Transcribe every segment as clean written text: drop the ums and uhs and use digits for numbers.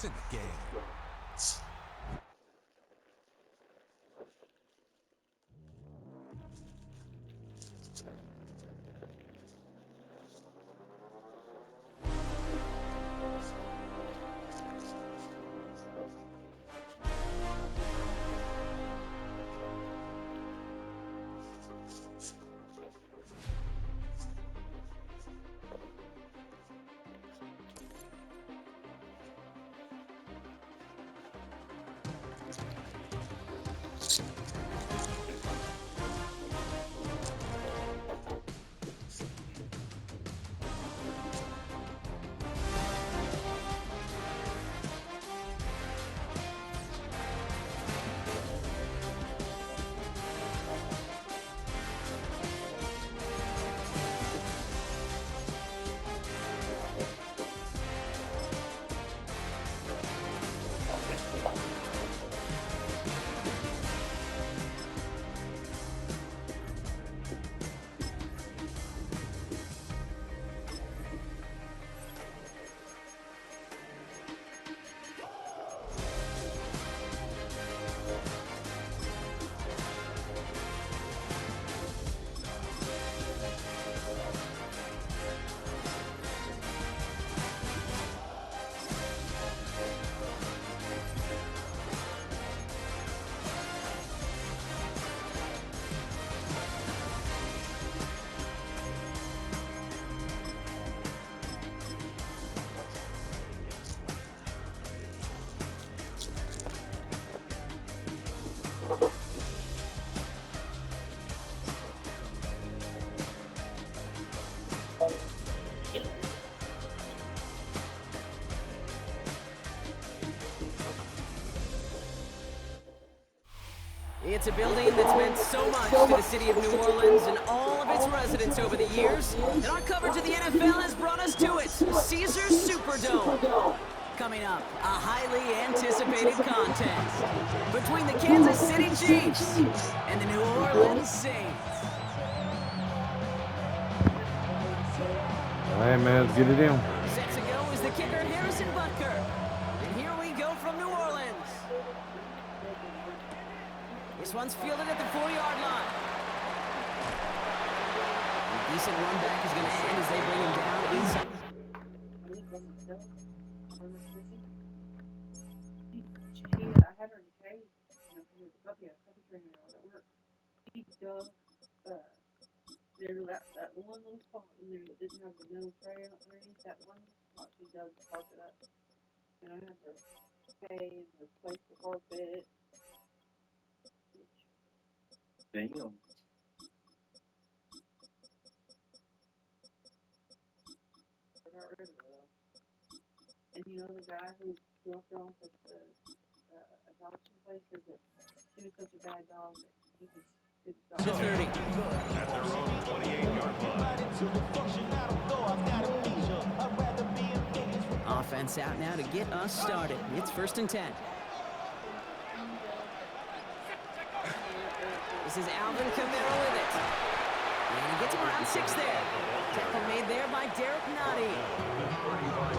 in the game. It's a building that's meant so much to the city of New Orleans and all of its residents over the years. And our coverage of the NFL has brought us to it, Caesars Superdome. Coming up, a highly anticipated contest between the Kansas City Chiefs and the New Orleans Saints. All right, man, let's get it in. Set to go is the kicker, Harrison Butker. And here we go from New Orleans. This one's fielded at the 40-yard line. A decent run back is going to end as they bring him down inside. I had her in the cage. He was a puppy trainer at work. He dug there that one little spot in there that didn't have the no tray underneath that one spot. She dug the carpet up. And I had to pay and replace the carpet. Damn. I got rid of it. And you know the guy who dropped off at the adoption place said that she was such a bad dog that he could stop. To 30. At their own 28-yard line. Offense out now to get us started. It's 1st and 10. This is Alvin Kamara with it. And he gets him around 6 there. Tackle made there by Derek Nottie.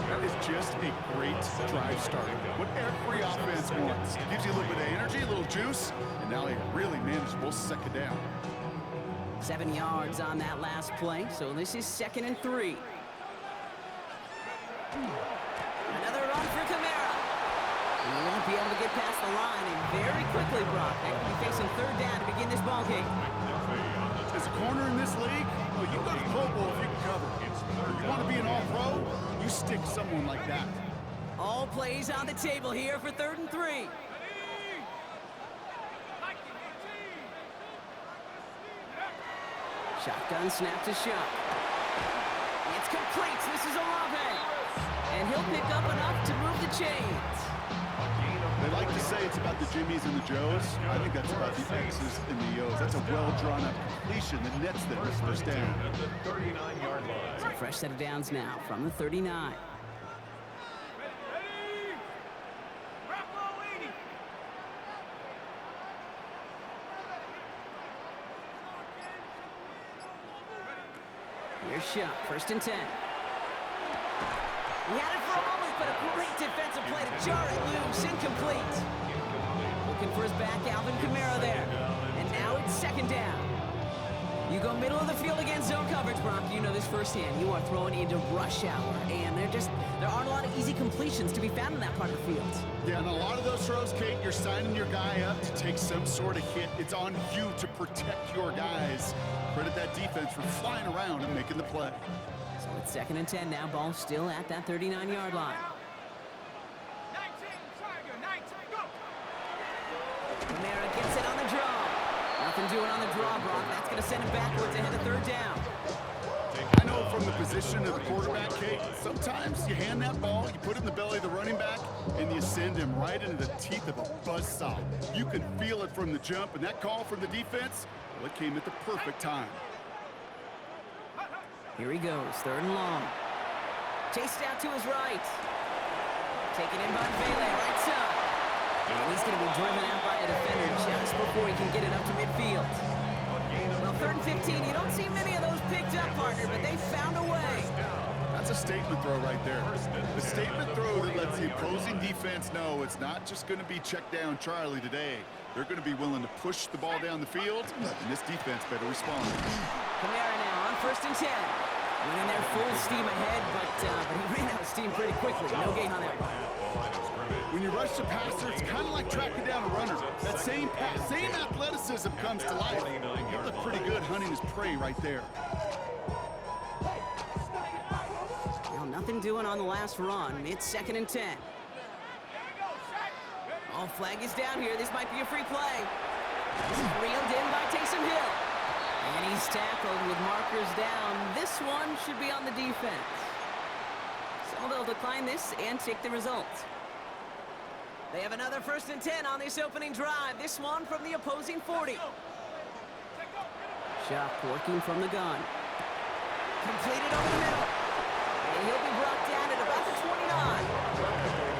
That is just a great drive starter. What every offense wants. Gives you a little bit of energy, a little juice, and now a really manageable second down. 7 yards on that last play, so this is 2nd and 3. Another run for Kamara. He won't be able to get past the line, and very quickly, Brock, they will be facing 3rd down to begin this ball game. As a corner in this league, well, you go to Pro Bowl if you can cover. You want to be an all-pro, you stick someone like that. All plays on the table here for 3rd and 3. Shotgun snap to Shuck. It's complete. This is Olave. And he'll pick up enough to move the chains. They like to say it's about the Jimmies and the Joes. I think that's about the X's and the O's. That's a well-drawn-up completion that nets them as 1st down. The 39-yard line. So fresh set of downs now from the 39. Here's Shuck, 1st and 10. He had it for a moment but a great defensive play to jar it loose. Incomplete. Looking for his back, Alvin Kamara there. And now it's second down. You go middle of the field against zone coverage, Brock. You know this firsthand. You are throwing into rush hour, and there aren't a lot of easy completions to be found in that part of the field. Yeah, and a lot of those throws, Kate, you're signing your guy up to take some sort of hit. It's on you to protect your guys. Credit that defense for flying around and making the play. So it's 2nd and 10 now. Ball still at that 39-yard line. 19, Tiger, 19, go! Kamara gets it on the draw. Nothing doing on the draw, Brock. That's going to send him backwards ahead of 3rd down. I know from the position of the quarterback, Kate, sometimes you hand that ball, you put it in the belly of the running back, and you send him right into the teeth of a buzzsaw. You can feel it from the jump, and that call from the defense, well, it came at the perfect time. Here he goes, 3rd and long. Chased out to his right. Taken in by Vele, right side. And he's going to be driven out by a defender just before he can get it up to midfield. Well, 3rd and 15, you don't see many of those picked up, partner, but they found a way. That's a statement throw right there. A statement throw that lets the opposing defense know it's not just going to be check down Charlie today. They're going to be willing to push the ball down the field, and this defense better respond. Kamara now on 1st and 10. Went in there full steam ahead, but he ran out of steam pretty quickly. No gain on that one. When you rush the passer, it's kind of like tracking down a runner. That same pass, same athleticism comes to life. He looked pretty good hunting his prey right there. Well, nothing doing on the last run. It's 2nd and 10. Oh, flag is down here. This might be a free play. This is reeled in by Taysom Hill. And he's tackled with markers down. This one should be on the defense. So they'll decline this and take the result. They have another 1st and 10 on this opening drive. This one from the opposing 40. Shock working from the gun. Completed over the middle. And he'll be brought down at about the 29.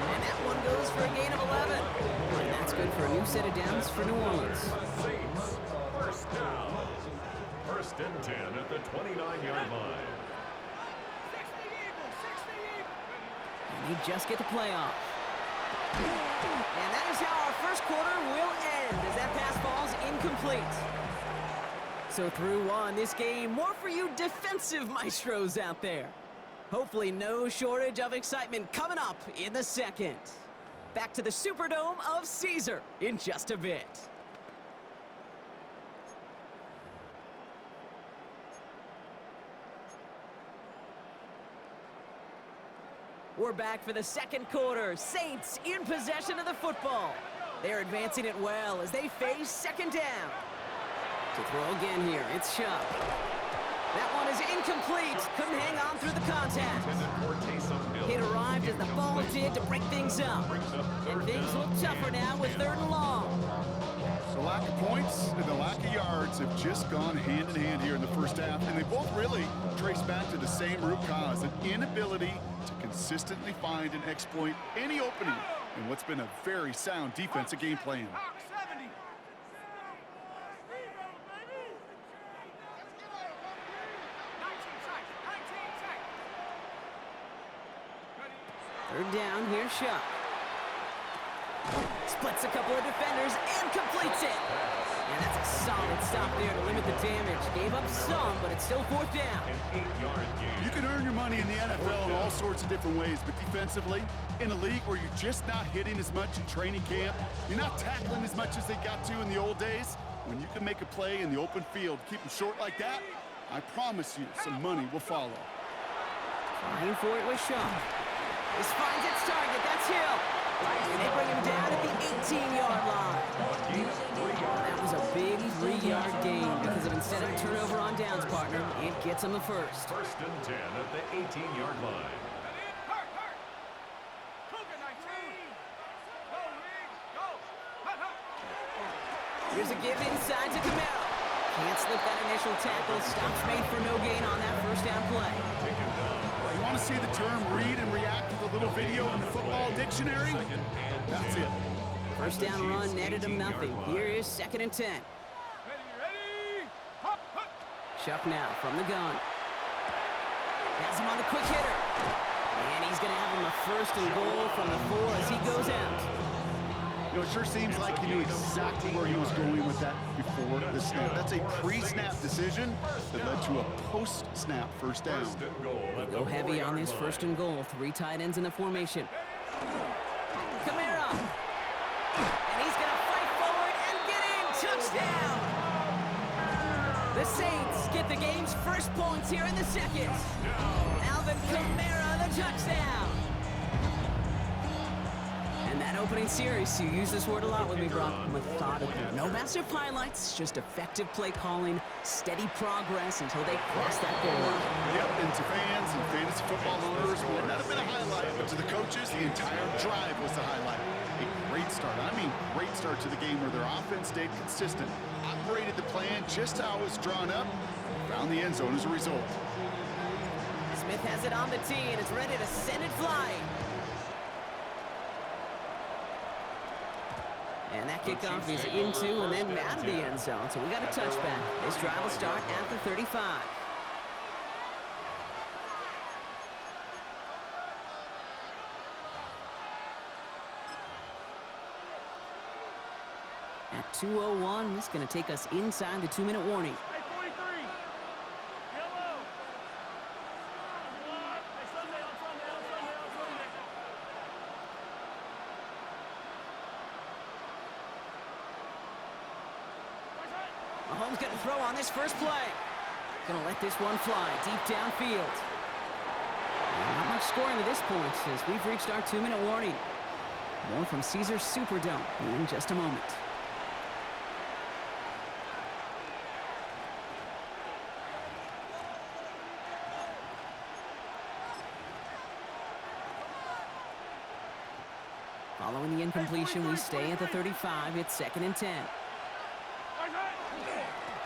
And that one goes for a gain of 11. And that's good for a new set of downs for New Orleans. Saints, 1st down. 1st and 10 at the 29-yard line. And they just get the playoff. And that is how our 1st quarter will end as that pass falls incomplete. So through one, this game, more for you defensive maestros out there. Hopefully no shortage of excitement coming up in the 2nd. Back to the Superdome of Caesar in just a bit. We're back for the 2nd quarter. Saints in possession of the football. They're advancing it well as they face 2nd down. To throw again here, it's Shuck. That one is incomplete. Couldn't hang on through the contact. It arrived as the ball did to break things up. And things look tougher now with 3rd and long. The lack of points and the lack of yards have just gone hand in hand here in the 1st half, and they both really trace back to the same root cause, an inability to consistently find and exploit any opening in what's been a very sound defensive game plan. Third down, here's Shuck. Splits a couple of defenders and completes it. And that's a solid stop there to limit the damage. Gave up some, but it's still 4th down. You can earn your money in the NFL in all sorts of different ways, but defensively, in a league where you're just not hitting as much in training camp, you're not tackling as much as they got to in the old days, when you can make a play in the open field, keep them short like that, I promise you some money will follow. Trying for it with Shuck. This finds its target. That's Hill. And they bring him down at the 18-yard line. That was a big 3-yard gain because of instead of a turnover on downs, partner, it gets him the 1st. 1st and 10 at the 18-yard line. Here's a give inside to Kamara. Can't slip that initial tackle. Stops made for no gain on that 1st down play. You want to see the term read and react to the little video in the football dictionary? That's it. 1st down run netted him nothing. Here is 2nd and 10. Shuck now from the gun. Has him on the quick hitter. And he's going to have him a 1st and goal from the 4 as he goes out. You know, it sure seems like he knew exactly where he was going with that before the snap. That's a pre-snap decision that led to a post-snap first down. They go heavy on this 1st and goal. 3 tight ends in the formation. Kamara. And he's going to fight forward and get in. Touchdown. The Saints get the game's first points here in the 2nd. Alvin Kamara, the touchdown. And that opening series, you use this word a lot with me, Brock, methodical. No massive highlights, just effective play calling, steady progress until they cross that goal line. Yep, and to fans and fantasy football owners, it might not have been a highlight, but to the coaches, the entire drive was the highlight. A great start, I mean great start to the game where their offense stayed consistent, operated the plan just how it was drawn up, found the end zone as a result. Smith has it on the tee, and it's ready to send it flying. And that kickoff is into and then out of the end zone. So we got a touchback. This drive will start at the 35. At 2:01, this is going to take us inside the 2-minute warning. Mahomes going to throw on this first play. Going to let this one fly deep downfield. Not much scoring to this point as we've reached our 2-minute warning. More from Caesars Superdome in just a moment. Following the incompletion, we stay at the 35. It's 2nd and 10.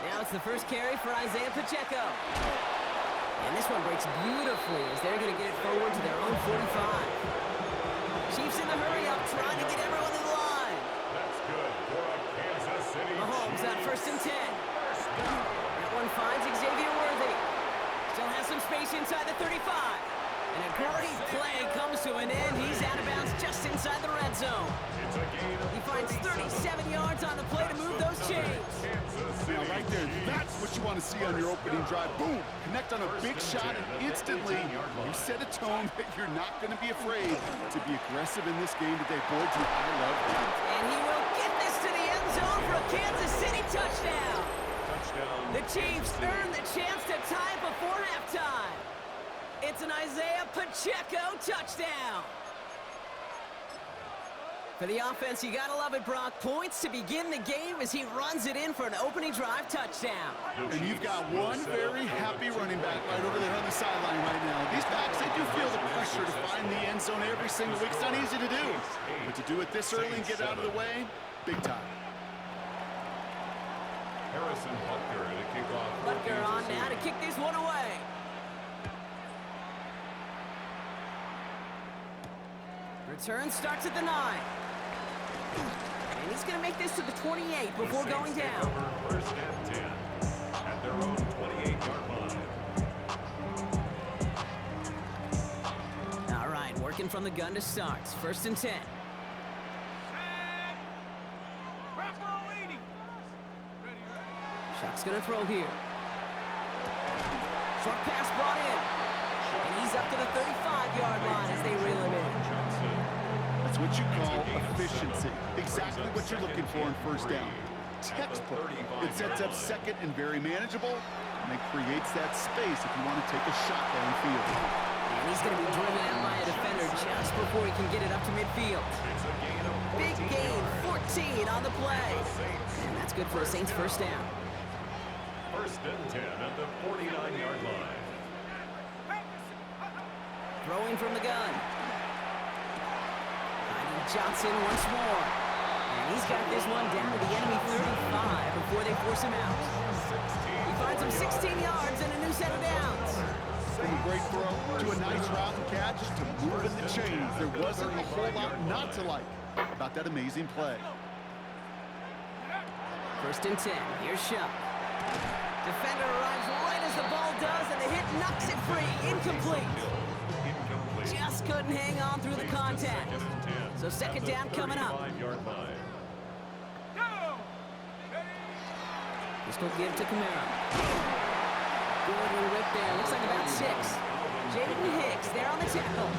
Now it's the first carry for Isaiah Pacheco. And this one breaks beautifully as they're going to get it forward to their own 45. Chiefs in the hurry up, trying to get everyone in line. That's good for a Kansas City. Mahomes on 1st and 10. That one finds Xavier Worthy. Still has some space inside the 35. And a great play comes to an end. He's out of bounds just inside the red zone. It's a gain of He finds 37 yards on the play to move those chains. Now, right there, that's what you want to see on your opening drive. Boom! Connect on a big shot, and instantly you set a tone that you're not going to be afraid to be aggressive in this game today. Boy, do I love that. And he will get this to the end zone for a Kansas City touchdown. The Chiefs earn the chance to tie it before halftime. It's an Isaiah Pacheco touchdown. For the offense, you gotta love it, Brock. Points to begin the game as he runs it in for an opening drive touchdown. And you've got one very happy running back right over there on the sideline right now. These backs, they do feel the pressure to find the end zone every single week. It's not easy to do. But to do it this early and get out of the way, big time. Harrison Butker to kick off. Butker on now to kick this one away. Return starts at the 9. And he's going to make this to the 28 before going down. 1st and 10 at their own 28-yard line. All right, working from the gun to start. 1st and 10. Shock's going to throw here. Short pass brought in. And he's up to the 35-yard line as they reel him in. That's what you call efficiency. Exactly what you're looking for in 1st down. Textbook. It sets up 2nd and very manageable, and it creates that space if you want to take a shot downfield. And he's going to be driven out by a defender just before he can get it up to midfield. Big gain, 14 on the play. And that's good for a Saints 1st down. 1st and 10 at the 49-yard line. Throwing from the gun. Finding Johnson once more. And he's got this one down to the enemy 35 before they force him out. He finds him 16 yards and a new set of downs. From a great throw to a nice route and catch to moving the chains. There wasn't a whole lot not to like about that amazing play. 1st and 10. Here's Shuck. Defender arrives right as the ball does, and the hit knocks it free. Incomplete. Incomplete. Just couldn't hang on through the contact. So second down coming up. 35-yard line. Just gonna give to Kamara. Good little rip there. Looks like about 6. Jaden Hicks there on the tackle.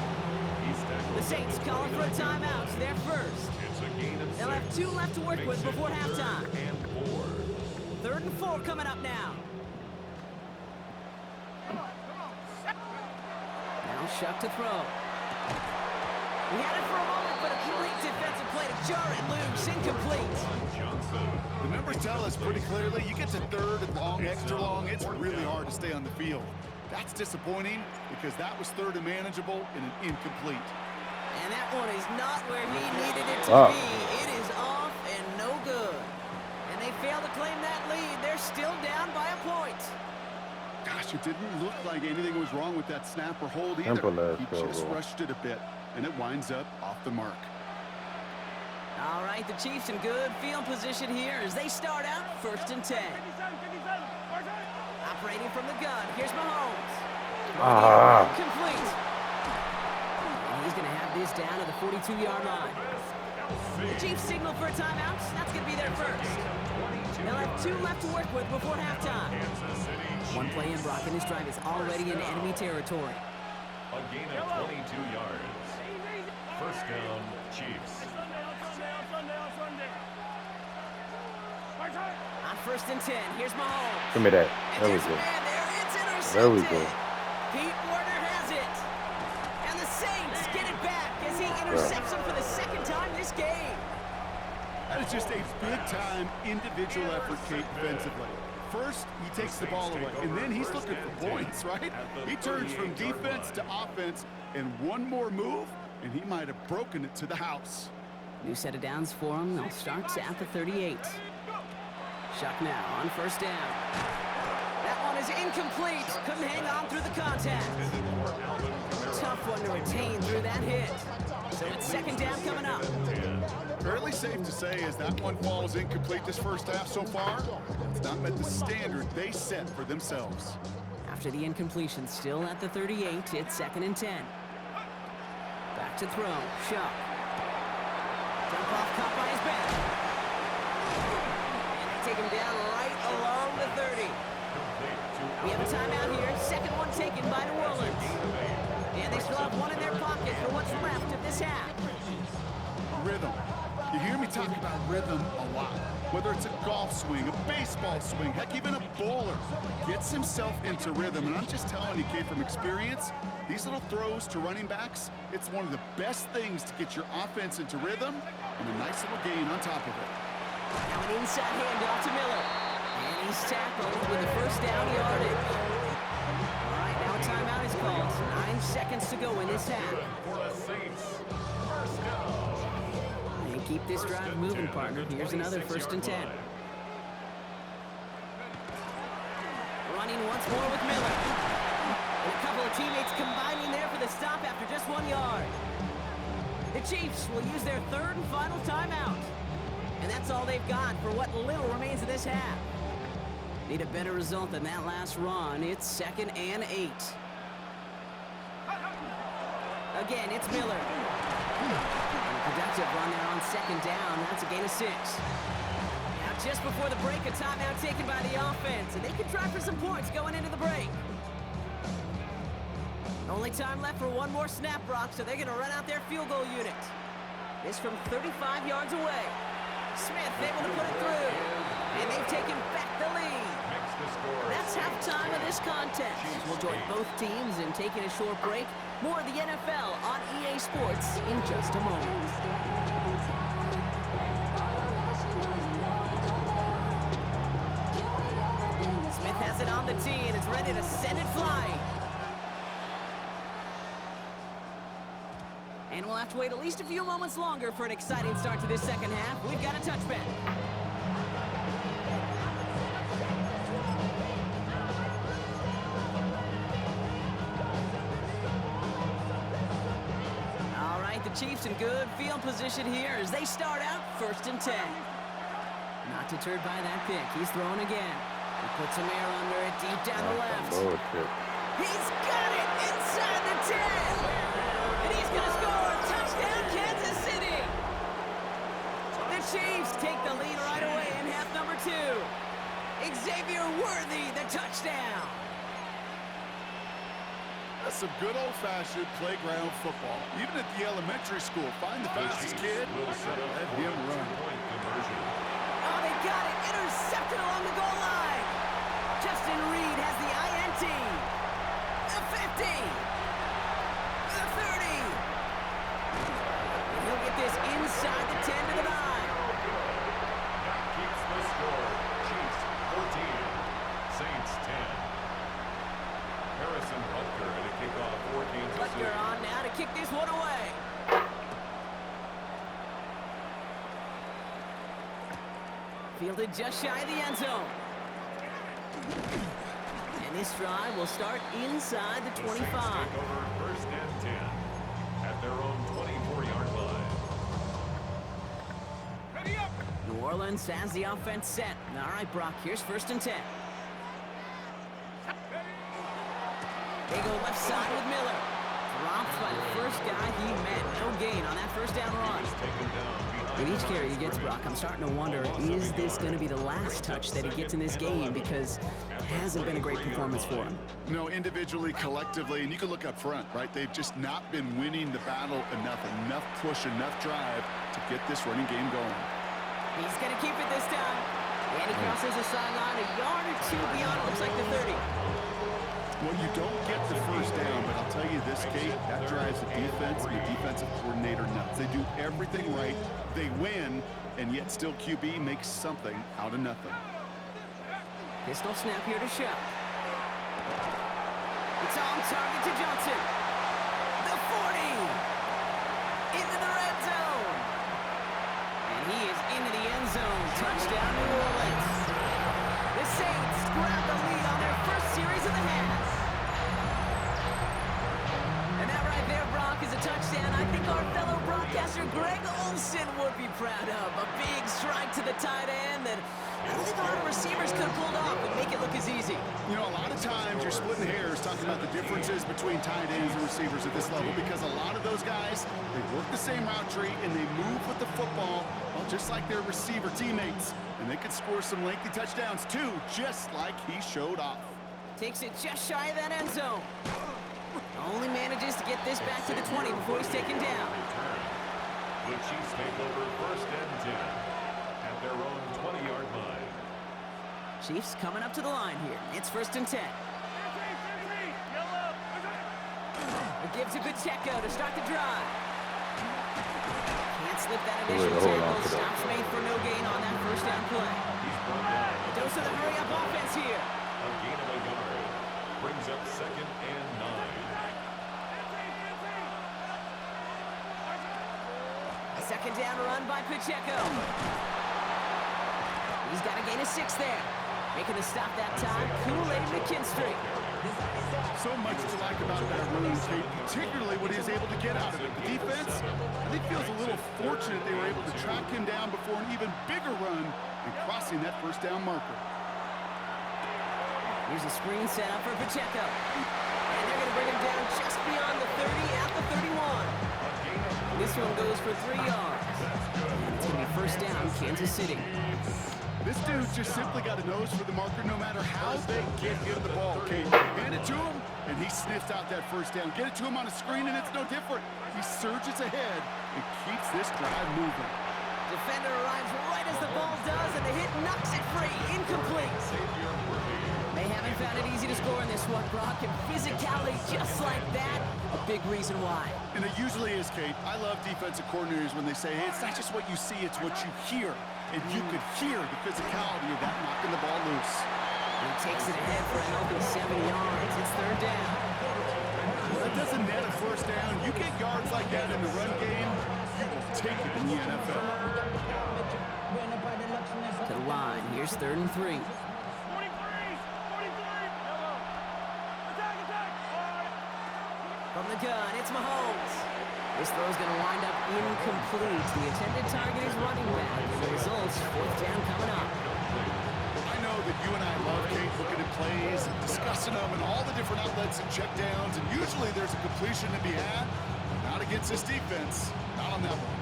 The Saints calling for a timeout. They're first. It's a gain of 6. They'll have 2 left to work with before halftime. And 4. 3rd and 4 coming up now. Now Shuck to throw. He had it for a moment, but a great defensive play to jar it loose. Incomplete. The numbers tell us pretty clearly, you get to 3rd and long, extra long, it's really hard to stay on the field. That's disappointing because that was 3rd and manageable and an incomplete. And that one is not where he needed it to be. It is off and no good. And they fail to claim that lead. They're still down by a point. Gosh, it didn't look like anything was wrong with that snap or hold either. Simple as He field just goal. rushed it a bit, and it winds up off the mark. All right, the Chiefs in good field position here as they start out 1st and 10. Operating from the gun. Here's Mahomes. Complete. And he's going to have this down to the 42-yard line. The Chiefs signal for a timeout. That's going to be their first. They'll have 2 left to work with before halftime. One play in, Brock, and his drive is already in enemy territory. A gain of 22 yards. First down, Chiefs. On 1st and 10, here's Mahomes. Give me that. And There we there's a go. man there. It's intercepted. There we go. Pete Warner has it. And the Saints get it back as he intercepts him for the 2nd time this game. That is just a big-time individual effort, Kate, defensively. First, he takes the ball away, and then he's looking for points, right? He turns from defense to offense, and one more move, and he might have broken it to the house. New set of downs for him. They'll start at the 38. Shuck now on 1st down. That one is incomplete. Couldn't hang on through the contact. Tough one to retain through that hit. So it's 2nd down coming up. Fairly safe to say as that one falls incomplete this first half so far, it's not met the standard they set for themselves. After the incompletion, still at the 38, it's 2nd and 10. Back to throw. Shuck. Jump off caught by his back. And they take him down right along the 30. We have a timeout here. 2nd one taken by New Orleans. And they still have 1 in their pocket for what's left of this half. Rhythm. You hear me talk about rhythm a lot. Whether it's a golf swing, a baseball swing, heck, even a bowler gets himself into rhythm. And I'm just telling you, kid, from experience, these little throws to running backs, it's one of the best things to get your offense into rhythm and a nice little gain on top of it. Now an inside handoff to Miller. And he's tackled with the 1st down yardage. All right, now a timeout is called. 9 seconds to go in this half. For the Saints. First down. And keep this drive moving, partner. Here's another 1st and 10. Running once more with Miller. And a couple of teammates combining there for the stop after just 1 yard. The Chiefs will use their 3rd and final timeout. And that's all they've got for what little remains of this half. Need a better result than that last run. It's 2nd and 8. Again, it's Miller. And a productive run there on 2nd down. That's a gain of 6. Now, just before the break, a timeout taken by the offense. And they can try for some points going into the break. Only time left for 1 more snap, Brock, so they're going to run out their field goal unit. This from 35 yards away. Smith able to put it through. And they've taken back the lead. That's halftime of this contest. We'll join both teams in taking a short break. More of the NFL on EA Sports in just a moment. Smith has it on the tee and is ready to send it flying. And we'll have to wait at least a few moments longer for an exciting start to this 2nd half. We've got a touchback. All right, the Chiefs in good field position here as they start out 1st and 10. Not deterred by that pick. He's throwing again. He puts some air under it deep down the left. Bullshit. He's got it inside the 10. And he's going to score. Touchdown, Kansas City. The Chiefs take the lead right away in half number 2. Xavier Worthy, the touchdown. That's some good old-fashioned playground football. Even at the elementary school, find the fastest kid, let him run. Oh, they got it. Intercepted along the goal line. Justin Reed has the INT. The 50. The 30. And he'll get this inside the 10 to the 9. That keeps the score. Chiefs 14, Saints 10. Harrison Butker at a kickoff, 14-6. Butker on now to kick this one away. Fielded just shy of the end zone. And this drive will start inside the 25. Take over first and 10 at their own 24-yard line. New Orleans has the offense set. All right, Brock, here's first and 10. They go left side with Miller. Dropped by the first guy he met. No gain on that first down run. With each carry he gets, Brock, I'm starting to wonder, is this going to be the last touch that he gets in this game? Because it hasn't been a great performance for him. No, individually, collectively, and you can look up front, right? They've just not been winning the battle enough push, enough drive to get this running game going. He's going to keep it this time. And he crosses the sideline a yard or two beyond, looks like the 30. Well, you don't get the first down, but I'll tell you this, Kate, that drives the defense and the defensive coordinator nuts. They do everything right, they win, and yet still QB makes something out of nothing. Pistol snap here to Shep. It's on target to Johnson. The 40. Into the red zone. And he is into the end zone. Touchdown, New Orleans. The Saints grab the lead on their first series of the half. And that right there, Brock, is a touchdown I think our fellow broadcaster Greg Olsen would be proud of. A big strike to the tight end that I don't think a lot of receivers could have pulled off and make it look as easy. You know, a lot of times you're splitting hairs talking about the differences between tight ends and receivers at this level because a lot of those guys, they work the same route tree and they move with the football, well, just like their receiver teammates. And they could score some lengthy touchdowns too, just like he showed off. Takes it just shy of that end zone. Only manages to get this back to the 20 before he's taken down. The Chiefs take over first and 10 at their own 20-yard line. Chiefs coming up to the line here. It's first and 10. A give to Pacheco to start the drive. Can't slip that initial tackle. Stops made for no gain on that first down play. A dose of the hurry-up offense here. A gain of a yard brings up second and 9. A second down run by Pacheco. He's got a gain of 6 there. Making the stop that time, Kool-Aid McKinstry. So much to like about that run, Kate, particularly what he was able to get out of it. The defense, I think, feels a little fortunate they were able to track him down before an even bigger run and crossing that first down marker. Here's a screen set up for Pacheco. And they're going to bring him down just beyond the 30 at the 31. This one goes for 3 yards. And it's going to be first down, Kansas City. This dude just simply got a nose for the marker no matter how they get him the ball, Kate. Hand it to him, and he sniffs out that first down. Get it to him on a screen, and it's no different. He surges ahead and keeps this drive moving. Defender arrives right as the ball does, and the hit knocks it free. Incomplete. They haven't found it easy to score in this one, Brock, and physicality just like that, a big reason why. And it usually is, Kate. I love defensive coordinators when they say, hey, it's not just what you see, it's what you hear. And you could hear the physicality of that knocking the ball loose. And he takes it ahead for a healthy 7 yards. It's third down. Well, that doesn't net a first down. You get yards like that in the run game, you will take it in the NFL. To the line. Here's 3rd and 3. From the gun, it's Mahomes. This throw's going to wind up incomplete. The intended target is running back. And the results, 4th down coming up. I know that you and I love, Kate, looking at plays, discussing them, and all the different outlets and checkdowns, and usually there's a completion to be had. Not against this defense. Not on that one.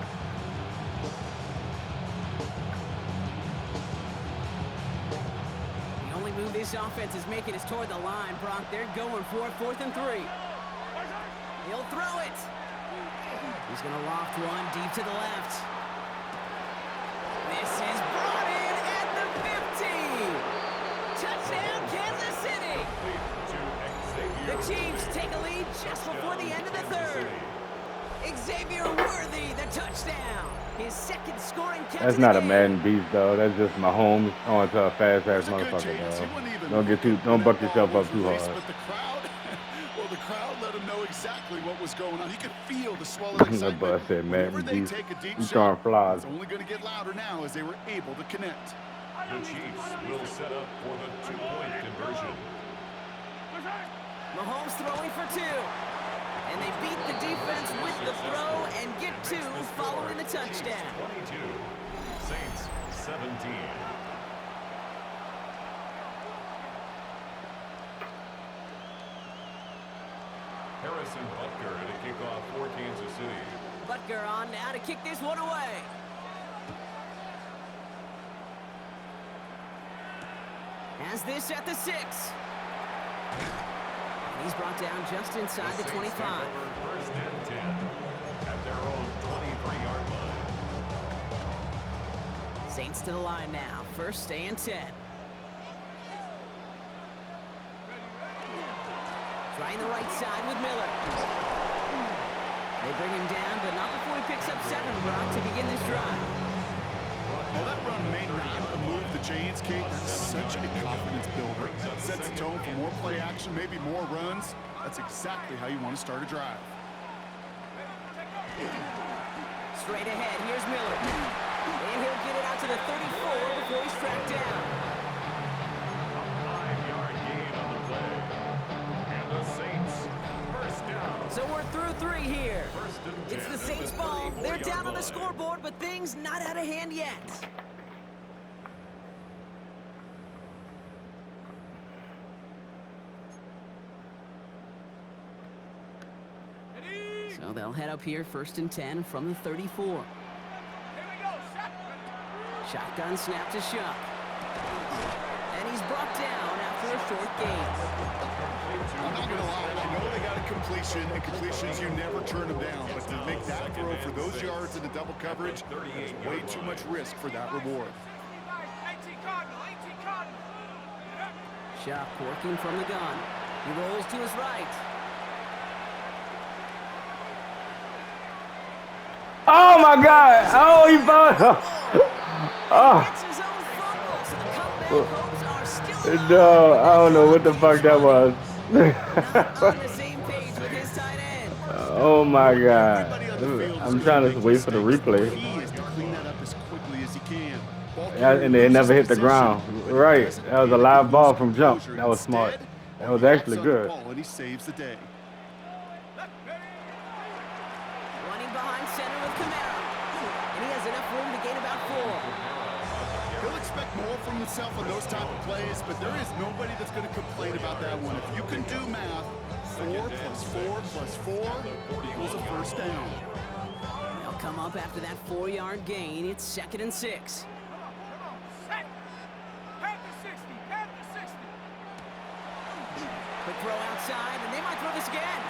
The only move this offense is making is toward the line, Brock. They're going for it, 4th and 3. He'll throw it. He's going to loft one deep to the left. This is brought in at the 50. Touchdown, Kansas City. The Chiefs take a lead just before the end of the 3rd. Xavier Worthy, the touchdown. His 2nd scoring catch. That's not a Madden beast, though. That's just Mahomes on to a fast-ass motherfucker, dog. Don't buck yourself up too hard. But the crowd, well, the crowd let him know exactly what was going on. You could feel the swell of excitement. That boy said Madden beast. You throwing flies. It's only going to get louder now as they were able to connect. The Chiefs will set up for the 2-point conversion. Mahomes throwing for 2. And they beat the defense with the throw and get 2 following the touchdown. 22, Saints 17. Harrison Butker to kick off for Kansas City. Butker on now to kick this one away. Has this at the 6. He's brought down just inside the 25. 1st and 10 at their own 23-yard line. Saints to the line now. 1st and 10. Trying the right side with Miller. They bring him down, but not before he picks up 7, Brock, to begin this drive. Well, that run may not move the chains, Kate. That's such a confidence builder. Sets the tone for more play action, maybe more runs. That's exactly how you want to start a drive. Straight ahead, here's Miller. And he'll get it out to the 34 before he's tracked down. A 5-yard gain on the play. And the Saints, 1st down. So we're through 3 here. 1st and 10 It's the at Saints' ball. 34-yard They're down on the line. scoreboard, but things not out of hand yet. So they'll head up here, 1st and 10 from the 34. Shotgun snap to Shuck. And he's brought down after a short gain. I'm not going to lie. I know they got a completion, and completions, you never turn them down. But to make that throw for those yards in the double coverage, there's way too much risk for that reward. Shuck working from the gun. He rolls to his right. Oh, my God. Oh, he found Gets his own fumble, so the comeback hopes are still No, I don't know what the fuck that was. not on the same page with his tight end. Oh, my God. I'm trying to wait for the replay. He is to clean that up as quickly as he can. Yeah, and they never hit the ground. Right. That was a live ball from jump. That was smart. That was actually good. And he saves the day. Running behind center with Camaro. And he has enough room to gain about 4. He'll expect more from himself on those type of plays, but there is nobody that's going to complain about that one. If you can do math, 4 plus 4 plus 4 equals a 1st down. They'll come up after that 4-yard gain. It's 2nd and 6. Quick throw outside, and they might throw this again.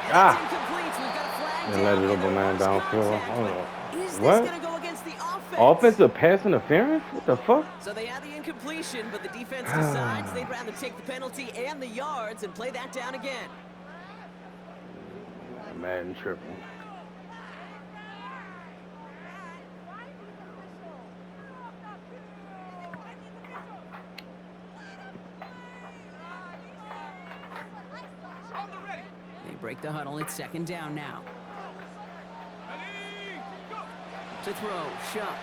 And it's incomplete. We've got a flag They down. let it and over there man was downfield. contact, but is this What? going to go against the offense? Offensive pass interference? What the fuck? So they had the incompletion, but the defense decides they'd rather take the penalty and the yards and play that down again. Madden triple. They break the huddle. It's 2nd down now. To throw, Shuck.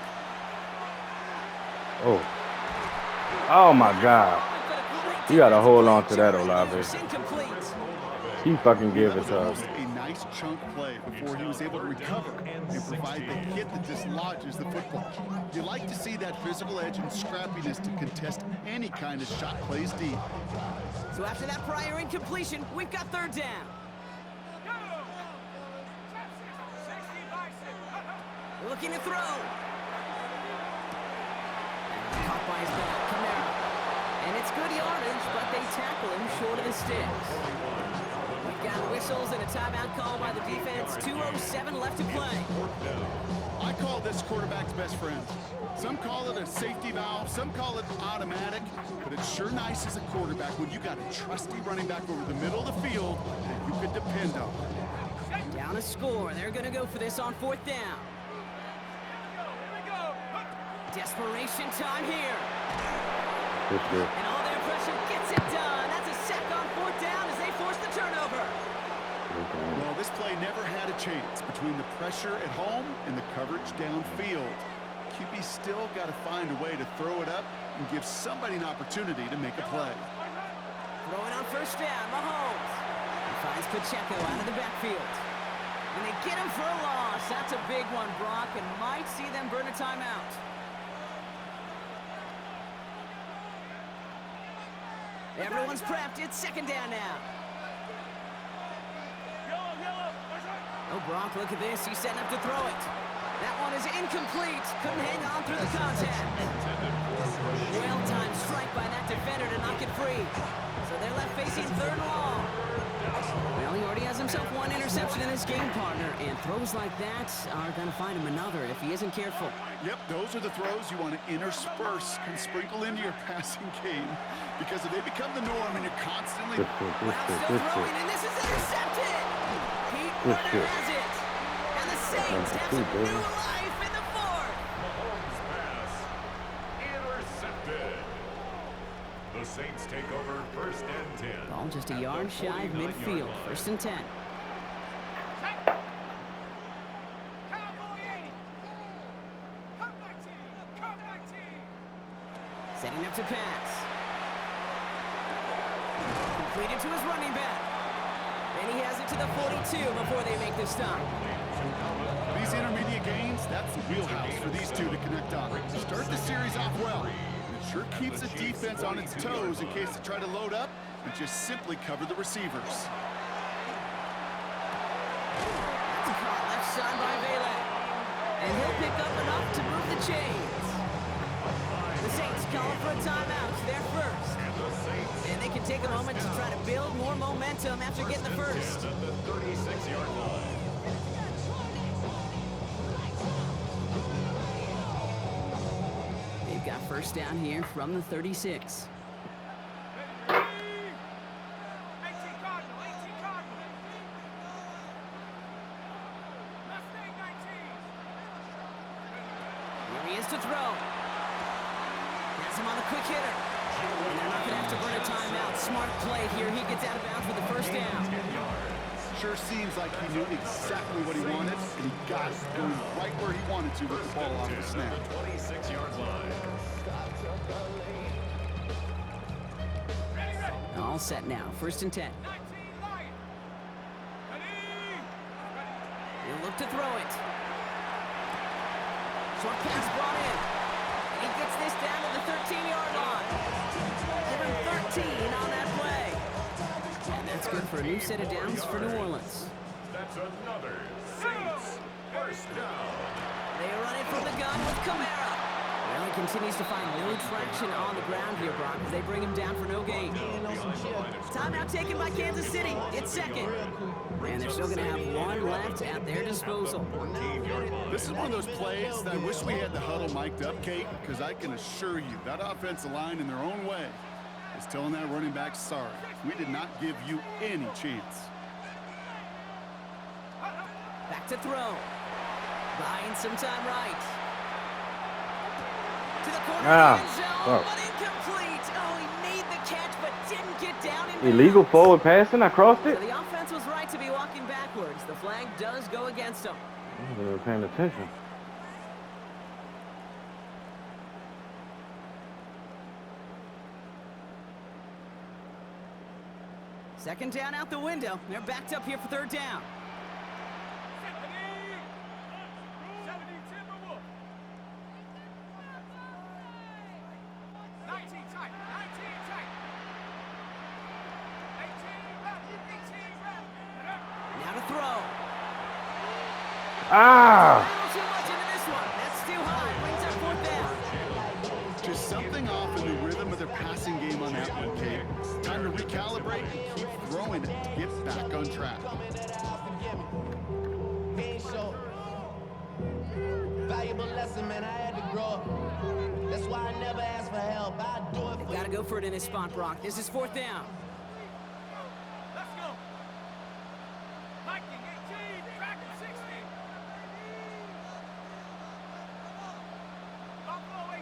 Oh. Oh, my God. You got to hold on to that, Olave. Incomplete. He fucking gave That it was to us. almost a nice chunk play before he was able to recover and provide the hit that dislodges the football. You like to see that physical edge and scrappiness to contest any kind of shot plays deep. So after that prior incompletion, we've got third down. Looking to throw. Caught by his back, Camara. And it's good yardage, but they tackle him short of the sticks. We've got whistles and a timeout call by the defense. 2:07 left to play. I call this quarterback's best friend. Some call it a safety valve, some call it automatic, but it's sure nice as a quarterback when you got a trusty running back over the middle of the field that you could depend on. Down a score. They're going to go for this on fourth down. Desperation time here. And all their pressure gets it done. That's a sack on fourth down as they force the turnover. Well, this play never had a chance between the pressure at home and the coverage downfield. QB still got to find a way to throw it up and give somebody an opportunity to make a play. Throwing on first down, Mahomes. He finds Pacheco out of the backfield. And they get him for a loss. That's a big one, Brock, and might see them burn a timeout. Everyone's prepped. It's second down now. Oh, Brock, look at this. He's setting up to throw it. That one is incomplete. Couldn't hang on through the contact. Well-timed strike by that defender to knock it free. So they're left facing third and long. Well, he already has himself one interception in his game, partner, and throws like that are going to find him another if he isn't careful. Yep, those are the throws you want to intersperse and sprinkle into your passing game, because if they become the norm and you're constantly... Well, still throwing, and this is intercepted! Pete Runner has it! And the Saints have some new life in the fourth! Mahomes' pass intercepted. The Saints take over first and 10. Ball just a yard shy of midfield. First and 10. Setting up to pass. Completed to his running back. And he has it to the 42 before they make the stop. These intermediate gains, that's the wheelhouse for these two to connect on. Start the series off well. It sure keeps the defense on its toes in case they try to load up and just simply cover the receivers. That's a caught left side by Vela. And he'll pick up enough to move the chains. The Saints calling for a timeout. They're first. And they can take a moment to try to build more momentum after getting the first. At the 36-yard line. They've got first down here from the 36. Here he is to throw. Has him on the quick hitter. And they're not going to have to burn a timeout. Smart play here. He gets out of bounds for the first down. Sure seems like he knew exactly what he wanted, and he got it, going right where he wanted to with the ball off the snap. 26-yard line. All set now. First and 10. He'll look to throw it. Short pass brought in. And he gets this down to the 13-yard line. Give him 13 on that play. And that's good for a new set of downs for New Orleans. That's another Saints first down. They run it from the gun with Camara. Well, he continues to find no traction on the ground here, Brock, as they bring him down for no gain. Timeout taken by Kansas City. It's second. And they're still going to have one left at their disposal. This is one of those plays that I wish we had the huddle mic'd up, Kate, because I can assure you that offensive line in their own way is telling that running back, sorry, we did not give you any chance. Back to throw. Buying some time right. To the corner of the end zone, but incomplete. Oh, he made the catch, but didn't get down in bounds. Illegal forward passing. I crossed it. So the offense was right to be walking backwards. The flag does go against them. They were paying attention. Second down out the window. They're backed up here for third down. Now to throw. Ah! A little too much into this one. That's too high. Brings up fourth down. Just something off in the rhythm of their passing game on that one, Kate. Time to recalibrate and keep throwing it to get back on track. Valuable lesson, man. I had to grow up. That's why I never ask for help. I do it for Got to go for it in his spot, Brock. This is fourth down. Let's go. Viking 18, Dragon 60. Buffalo 18.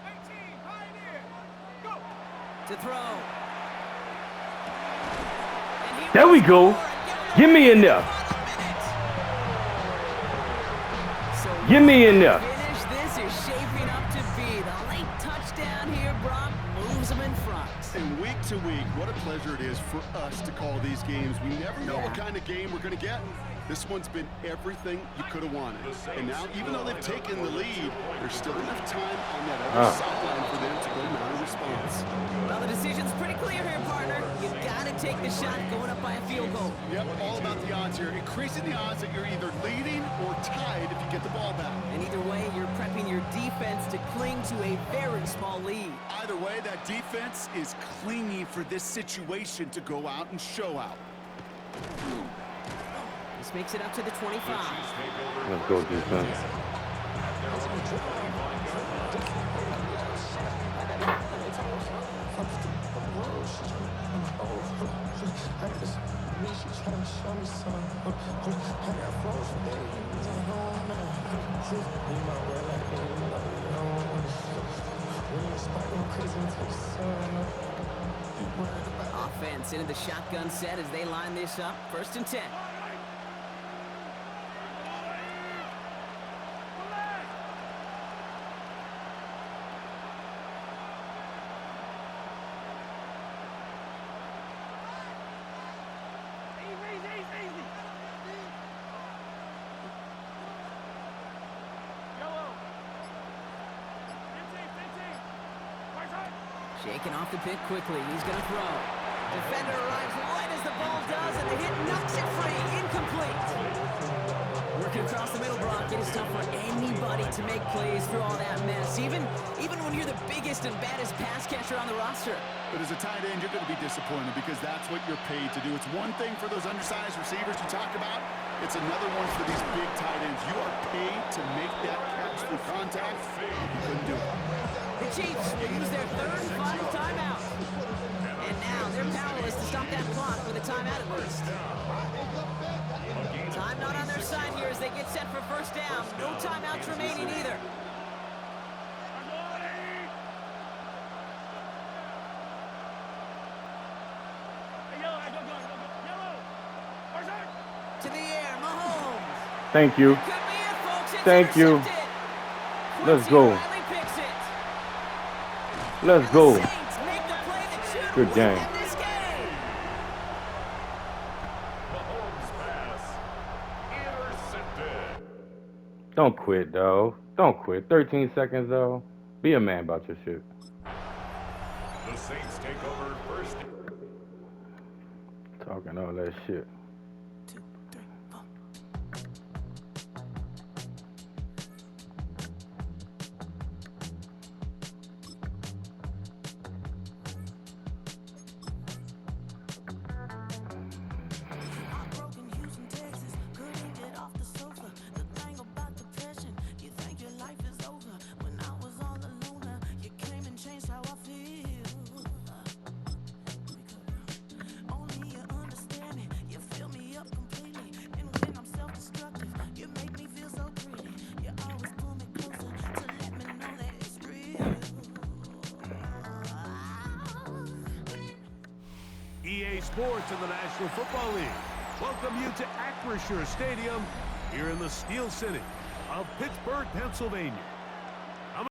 18, Pioneer. Go. To throw. And he There we will go. score and Give me in the enough. final minute. So Give me what a enough. finish this is shaping up to be. The late touchdown here, Brock, moves them in front. And week to week, what a pleasure it is for us to call these games. We never know what Yeah. kind of game we're going to get. This one's been everything you could have wanted. And now, even though they've taken the lead, there's still enough time on that other sideline for them to go mount a response. Well, the decision's pretty clear here, partner. You gotta take the shot going up by a field goal. Yep, all about the odds here. Increasing the odds that you're either leading or tied if you get the ball back. And either way, you're prepping your defense to cling to a very small lead. Either way, that defense is clinging for this situation to go out and show out. This makes it up to the 25. Let's go, defense. Offense into the shotgun set as they line this up. First and 10. Shaking off the pick quickly. He's going to throw. Defender arrives right as the ball does, and the hit knocks it free. Incomplete. Working across the middle, Brock. It is tough for anybody to make plays through all that mess, even when you're the biggest and baddest pass catcher on the roster. But as a tight end, you're going to be disappointed because that's what you're paid to do. It's one thing for those undersized receivers you talk about. It's another one for these big tight ends. You are paid to make that catch through contact. You couldn't do it. The Chiefs will use their third and final timeout. And now they're powerless to stop that clock with a timeout at least. Time not on their side here as they get set for first down. No timeouts remaining either. To the air, Mahomes. Thank you. Could be it, folks. It's Thank you. intercepted. Let's Quincy go. Riley picks it. Let's The go. Saints make the play that should Good win game. them this game. Mahomes pass. Intercepted. Don't quit, though. Don't quit. 13 seconds, though. Be a man about your shit. The Saints take over first. Talking all that shit. EA Sports and the National Football League welcome you to Acrisure Stadium here in the Steel City of Pittsburgh, Pennsylvania.